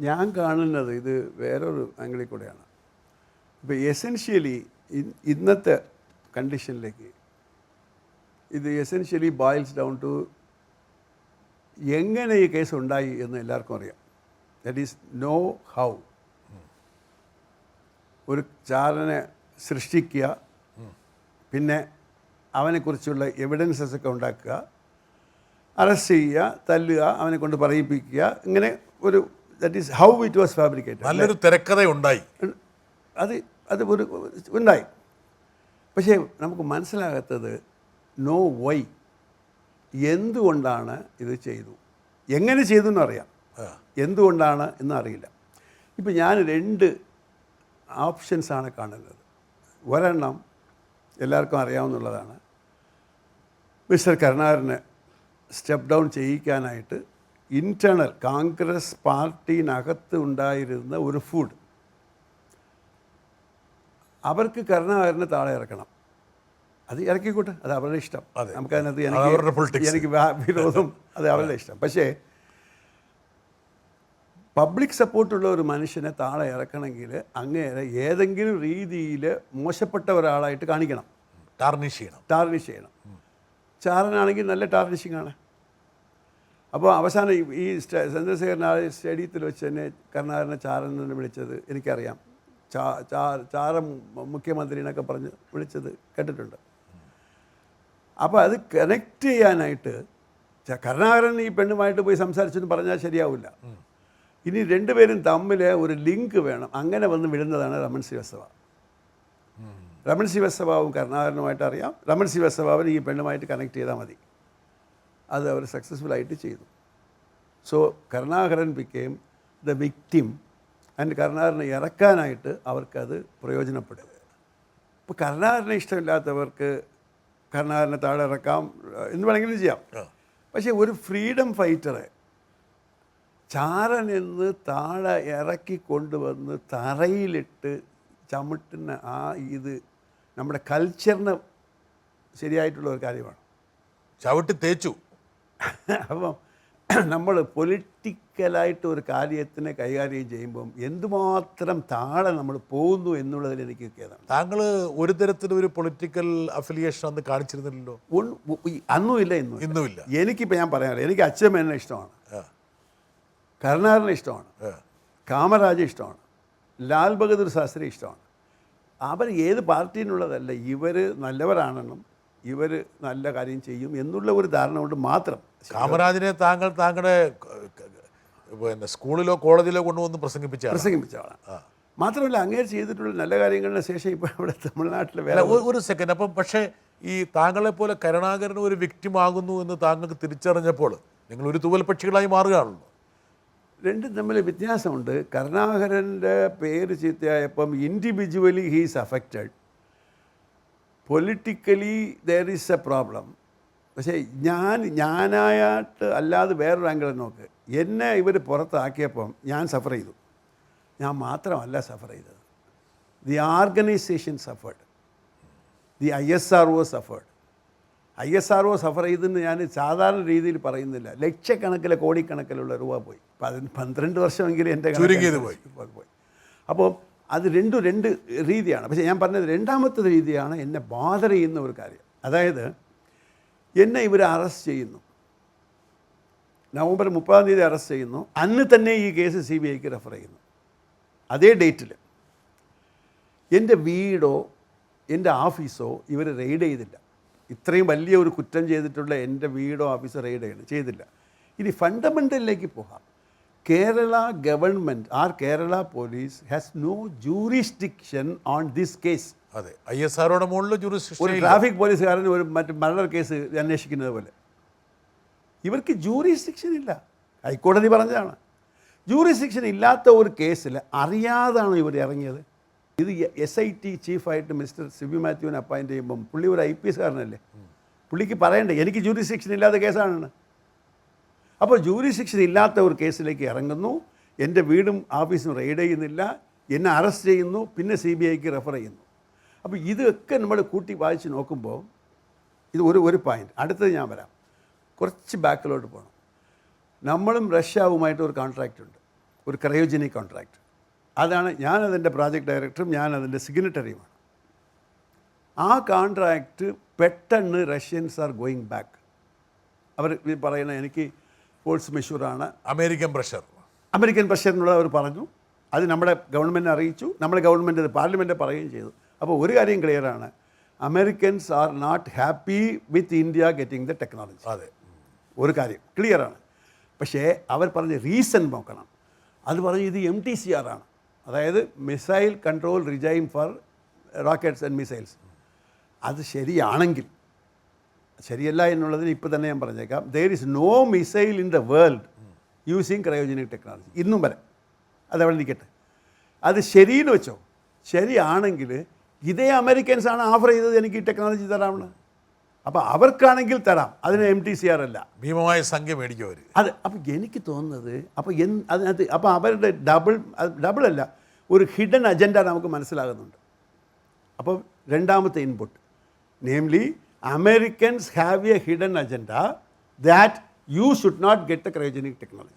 ഞാൻ കാണുന്നത് ഇത് വേറൊരു ആംഗിളിൽ കൂടെയാണ്. ഇപ്പോൾ എസെൻഷ്യലി ഇന്നത്തെ കണ്ടീഷനിലേക്ക് ഇത് എസെൻഷ്യലി ബോയിൽസ് ഡൗൺ ടു എങ്ങനെ ഈ കേസ് ഉണ്ടായി എന്ന് എല്ലാവർക്കും അറിയാം. That is know how. ഒരു ചാരനെ സൃഷ്ടിക്കുക, പിന്നെ അവനെക്കുറിച്ചുള്ള എവിഡൻസസ് ഒക്കെ ഉണ്ടാക്കുക, അറസ്റ്റ് ചെയ്യുക, തല്ലുക, അവനെ കൊണ്ട് പറയിപ്പിക്കുക, ഇങ്ങനെ ഒരു that is how it was fabricated. നല്ലൊരു തിരക്കഥ ഉണ്ടായി, അത് ഒരു ഉണ്ടായി. പക്ഷേ നമുക്ക് മനസ്സിലാകാത്തത് നോ വൈ, എന്തുകൊണ്ടാണ് ഇത് ചെയ്തു, എങ്ങനെ ചെയ്തു എന്നറിയാം, എന്തുകൊണ്ടാണ് എന്നറിയില്ല. ഇപ്പം ഞാൻ 2 ഓപ്ഷൻസാണ് കാണുന്നത്. ഒരെണ്ണം എല്ലാവർക്കും അറിയാവുന്നതാണ്, മിസ്റ്റർ കരുണാകരനെ സ്റ്റെപ്പ് ഡൗൺ ചെയ്യിക്കാനായിട്ട് ഇൻറ്റേർണൽ കോൺഗ്രസ് പാർട്ടിനകത്ത് ഉണ്ടായിരുന്ന ഒരു ഫുഡ് അവർക്ക് കരുണാകരനെ താഴെ ഇറക്കണം. അത് ഇറക്കിക്കോട്ടെ, അത് അവരുടെ ഇഷ്ടം. നമുക്കതിനകത്ത് എനിക്ക് വിരോധം, അത് അവരുടെ ഇഷ്ടം. പക്ഷേ പബ്ലിക് സപ്പോർട്ടുള്ള ഒരു മനുഷ്യനെ താഴെ ഇറക്കണമെങ്കിൽ അങ്ങേരെ ഏതെങ്കിലും രീതിയിൽ മോശപ്പെട്ട ഒരാളായിട്ട് കാണിക്കണം, ടാർണിഷ് ചെയ്യണം. ചാരനാണെങ്കിൽ നല്ല ടാർണിഷിംഗ് ആണ്. അപ്പോൾ അവസാനം ഈ ചന്ദ്രശേഖരൻ സ്റ്റേഡിയത്തിൽ വെച്ച് തന്നെ കരുണാകരനെ ചാരൻ എന്ന് വിളിച്ചത് എനിക്കറിയാം. ചാരം മുഖ്യമന്ത്രിനൊക്കെ പറഞ്ഞ് വിളിച്ചത് കേട്ടിട്ടുണ്ട്. അപ്പോൾ അത് കണക്ട് ചെയ്യാനായിട്ട് കരുണാകരൻ ഈ പെണ്ണുമായിട്ട് പോയി സംസാരിച്ചെന്ന് പറഞ്ഞാൽ ശരിയാവില്ല. ഇനി 2 പേരും തമ്മിൽ ഒരു ലിങ്ക് വേണം. അങ്ങനെ വന്ന് വിടുന്നതാണ് രമൺ ശ്രീവത്സവ. രമൺ ശ്രീവത്സവാവും കരുണാകരനുമായിട്ട് അറിയാം. രമൺ ശ്രീവത്സവാവിന് ഈ പെണ്ണുമായിട്ട് കണക്ട് ചെയ്താൽ മതി. അത് അവർ സക്സസ്ഫുള്ളായിട്ട് ചെയ്തു. So Karunakaran became the victim and കരുണാകരനെ ഇറക്കാനായിട്ട് അവർക്കത് പ്രയോജനപ്പെടും. ഇപ്പോൾ കരുണാകരനെ ഇഷ്ടമില്ലാത്തവർക്ക് കരുണാകരനെ താഴെ ഇറക്കാം എന്ന് വേണമെങ്കിലും ചെയ്യാം. പക്ഷേ ഒരു ഫ്രീഡം ഫൈറ്ററെ ചാരനെന്ന് താഴെ ഇറക്കി കൊണ്ടുവന്ന് തറയിലിട്ട് ചവിട്ടുന്ന ഇത് നമ്മുടെ കൾച്ചറിന് ശരിയായിട്ടുള്ള ഒരു കാര്യമാണ്. ചവിട്ടി തേച്ചു. അപ്പം നമ്മൾ പൊളിറ്റിക്കലായിട്ട് ഒരു കാര്യത്തിനെ കൈകാര്യം ചെയ്യുമ്പം എന്തുമാത്രം താഴെ നമ്മൾ പോകുന്നു എന്നുള്ളതിൽ എനിക്ക് കേതാണ്. താങ്കൾ ഒരു തരത്തിലൊരു പൊളിറ്റിക്കൽ അഫിലിയേഷൻ അന്ന് കാണിച്ചിരുന്നില്ലല്ലോ? അന്നുമില്ല, ഇന്നുമില്ല. എനിക്കിപ്പോൾ ഞാൻ പറയാറില്ല, എനിക്ക് അച്ഛമ്മേനെ ഇഷ്ടമാണ്, കരുണാകരനെ ഇഷ്ടമാണ്, കാമരാജ ഇഷ്ടമാണ്, ലാൽ ബഹദൂർ ശാസ്ത്രി ഇഷ്ടമാണ്. അവർ ഏത് പാർട്ടിയിലുള്ളതല്ല, ഇവർ നല്ലവരാണെന്നും ഇവർ നല്ല കാര്യം ചെയ്യും എന്നുള്ള ഒരു ധാരണ കൊണ്ട് മാത്രം. കാമരാജിനെ താങ്കളുടെ പിന്നെ സ്കൂളിലോ കോളേജിലോ കൊണ്ടുവന്ന് പ്രസംഗിപ്പിച്ചതാണ്. മാത്രമല്ല അങ്ങേര് ചെയ്തിട്ടുള്ള നല്ല കാര്യങ്ങളുടെ ശേഷം ഇപ്പോൾ ഇവിടെ തമിഴ്നാട്ടിൽ വേറെ ഒരു സെക്കൻഡ്. അപ്പം പക്ഷേ ഈ താങ്കളെപ്പോലെ കരുണാകരൻ ഒരു വിക്ടിമാകുന്നു എന്ന് താങ്കൾക്ക് തിരിച്ചറിഞ്ഞപ്പോൾ നിങ്ങൾ ഒരു തൂവൽ പക്ഷികളായി മാറുകയാണല്ലോ. രണ്ടും തമ്മിൽ വ്യത്യാസമുണ്ട്. കരുണാകരൻ്റെ പേര് ചീത്തയായപ്പം individually he's affected, politically there is a problem. പക്ഷേ ഞാനായിട്ട് അല്ലാതെ വേറൊരു ആംഗിൾ നോക്ക്. എന്നെ ഇവർ പുറത്താക്കിയപ്പം ഞാൻ സഫർ ചെയ്തു. ഞാൻ മാത്രമല്ല സഫർ ചെയ്തത്, the organisation suffered, the ISRO suffered. ISRO suffer ചെയ്തെന്ന് ഞാൻ സാധാരണ രീതിയിൽ പറയുന്നില്ല. ലക്ഷക്കണക്കിലെ കോടിക്കണക്കിലുള്ള രൂപ പോയി. 12 വർഷമെങ്കിലും എൻ്റെ പോയി. അപ്പോൾ അത് രണ്ട് രീതിയാണ്. പക്ഷേ ഞാൻ പറഞ്ഞത് രണ്ടാമത്തെ രീതിയാണ് എന്നെ ബാധർ ചെയ്യുന്ന ഒരു കാര്യം. അതായത് എന്നെ ഇവർ അറസ്റ്റ് ചെയ്യുന്നു, നവംബർ 30-ാം തീയതി അറസ്റ്റ് ചെയ്യുന്നു. അന്ന് തന്നെ ഈ കേസ് CBIക്ക് റെഫർ ചെയ്യുന്നു. അതേ ഡേറ്റിൽ എൻ്റെ വീടോ എൻ്റെ ഓഫീസോ ഇവർ റെയ്ഡ് ചെയ്തില്ല. ഇത്രയും വലിയ ഒരു കുറ്റം ചെയ്തിട്ടുള്ള എൻ്റെ വീടോ ഓഫീസോ റെയ്ഡ് ചെയ്തില്ല. ഇനി ഫണ്ടമെൻ്റലിലേക്ക് പോകാം. Kerala government or Kerala police has no jurisdiction on this case. അതെ, ISROയുടെ മുകളിൽ ജൂറിസ്ഡിക്ഷൻ. ഒരു ട്രാഫിക് പോലീസുകാരൻ ഒരു മർഡർ കേസ് അന്വേഷിക്കുന്നത് പോലെ ഇവർക്ക് ജൂറിസ്ഡിക്ഷൻ ഇല്ല. ഹൈക്കോടതി പറഞ്ഞതാണ്. ജൂറിസ്ഡിക്ഷൻ ഇല്ലാത്ത ഒരു കേസിൽ അറിയാതാണ് ഇവർ ഇറങ്ങിയത്. ഇത് SIT ചീഫായിട്ട് മിസ്റ്റർ സിബി മാത്യുവിനെ അപ്പോയിൻറ്റ് ചെയ്യുമ്പം പുള്ളി ഒരു IPS കാരനല്ലേ, പുള്ളിക്ക് പറയണ്ടേ എനിക്ക് ജൂറിസ്ഡിക്ഷൻ ഇല്ലാത്ത കേസാണ്. അപ്പോൾ ജൂറിസ്ഡിക്ഷൻ ഇല്ലാത്ത ഒരു കേസിലേക്ക് ഇറങ്ങുന്നു, എൻ്റെ വീടും ഓഫീസും റെയ്ഡ് ചെയ്യുന്നില്ല, എന്നെ അറസ്റ്റ് ചെയ്യുന്നു, പിന്നെ CBIക്ക് റെഫർ ചെയ്യുന്നു. അപ്പോൾ ഇതൊക്കെ നമ്മൾ കൂട്ടി വായിച്ച് നോക്കുമ്പോൾ ഇത് ഒരു പോയിൻ്റ്. അടുത്തത് ഞാൻ വരാം, കുറച്ച് ബാക്കിലോട്ട് പോകണം. നമ്മളും റഷ്യാവുമായിട്ട് ഒരു കോൺട്രാക്റ്റ് ഉണ്ട്, ഒരു ക്രയോജനിക് കോൺട്രാക്റ്റ്. അതാണ് ഞാനതിൻ്റെ പ്രോജക്റ്റ് ഡയറക്ടറും ഞാനതിൻ്റെ സിഗ്നറ്ററിയുമാണ്. ആ കോൺട്രാക്റ്റ് പെട്ടെന്ന് റഷ്യൻസ് ആർ ഗോയിങ് ബാക്ക്. അവർ പറയുന്നത് എനിക്ക് ഫോഴ്സ് മെഷൂറാണ്, അമേരിക്കൻ പ്രഷർ എന്നുള്ളത് അവർ പറഞ്ഞു. അത് നമ്മുടെ ഗവൺമെൻറ് അറിയിച്ചു, നമ്മുടെ ഗവൺമെൻറ് അത് പാർലമെൻറ്റ് പറയുകയും ചെയ്തു. അപ്പോൾ ഒരു കാര്യം ക്ലിയറാണ്, Americans are not happy with India getting the technology. അതെ, ഒരു കാര്യം ക്ലിയറാണ്. പക്ഷേ അവർ പറഞ്ഞ റീസൺ നോക്കണം. അത് പറഞ്ഞ് ഇത് MTCR ആണ്, അതായത് missile control regime for rockets and missiles. അത് ശരിയാണെങ്കിൽ, ശരിയല്ല എന്നുള്ളതിന് ഇപ്പോൾ തന്നെ ഞാൻ പറഞ്ഞേക്കാം, there is no missile in the world using cryogenic technology ഇന്നും വരെ. അതവിടെ നിൽക്കട്ടെ. അത് ശരിയെന്ന് വെച്ചോ. ശരിയാണെങ്കിൽ ഇതേ അമേരിക്കൻസാണ് ഓഫർ ചെയ്തത് എനിക്ക് ഈ ടെക്നോളജി തരാമെന്ന്. അപ്പോൾ അവർക്കാണെങ്കിൽ തരാം, അതിന് MTCR അല്ല, ഭീമമായ സംഖ്യ മേടിക്കും അവർ. അത് അപ്പോൾ എനിക്ക് തോന്നുന്നത് അപ്പോൾ അതിനകത്ത് അപ്പോൾ അവരുടെ ഡബിൾ അല്ല, ഒരു ഹിഡൻ അജണ്ട നമുക്ക് മനസ്സിലാകുന്നുണ്ട്. അപ്പോൾ രണ്ടാമത്തെ input, namely Americans have a hidden agenda that you should not get the cryogenic technology.